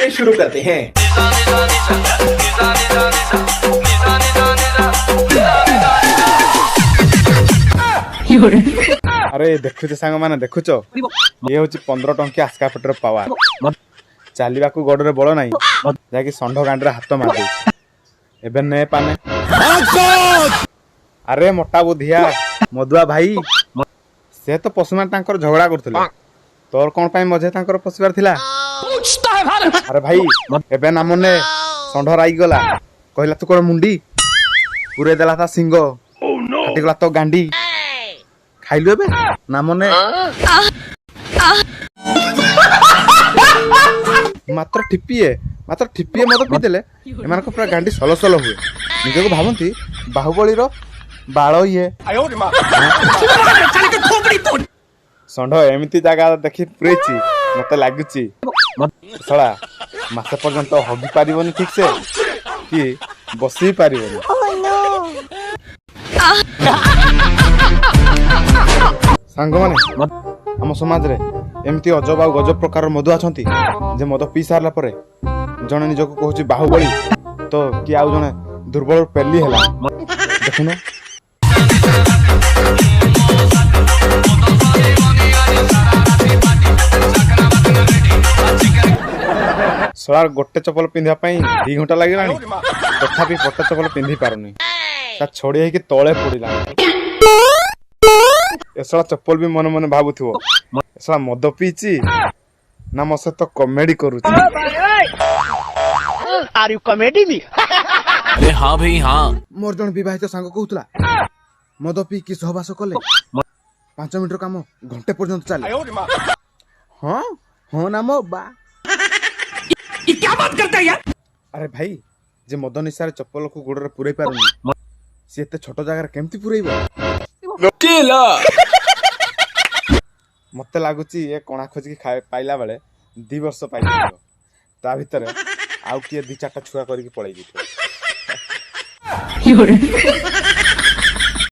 चलिए शुरू करते हैं। अरे देखुच सांग मैंने देखुच ये हूँ 15 टंकिया आस्काफटर पावर चलवा को गोड़ बल ना जैक षंढ गांडी हाथ मार एबे ने पाने अरे मोटा बुधिया मधुआ भाई से तो पशु मान झगड़ा करथिले तोर कौन पाई मझे तांकर पशिबार थिला अरे भाई एबे ना मने षंढ राई गला कहला तू कोन मुंडी पूरे देला था सिंग काटी गला तो गांडी खाइलु एबे ना मने मात्र ठिपिए मत पीदेले एमान को पूरा गांडी सलो सलो हुए निजे को भावंती बाहुबली रो बाळ ये षंढ एमती जगह देखि पुरेची मते लागुची सळा मासे पर्यंत हगी पारिबनी ठीक से कि बसी पारिबनी सांग माने हम समाज रे एमती अजब आ गजब प्रकार मधु आछंती जे मद पी सारला परे जने निजको कहूची बाहुबली तो कि आउ जने दुर्बल पेली हला देखुनो सलार गोटे चपल पिंधा 2 घंटा लगे तथापि गोटे चपल पिंधि पारुनी छोड़ी है कि तले पड़ा एसला चप्पल भी मन मन भावुथो एसला मद पीची ना मो सहित कॉमेडी करूची आर यू कॉमेडी मी अरे हां भाई हां मोर जन विवाहित सांग कहूतला मद पी कि सहवास कले 5 मिनिट काम घंटे पर्यंत चले हां हां ना मो बा ये क्या बात करता है यार अरे भाई जे मद निशारे चप्पल को गोड़ रे पुरै पारुनी से एते छोट जगह केमती पुरैबो केला मते लागुची ये कोणा खोज के पाइला बेले 2 वर्ष पाइला ता भीतर आउ किए 2-4 छुआ करके पळै जितो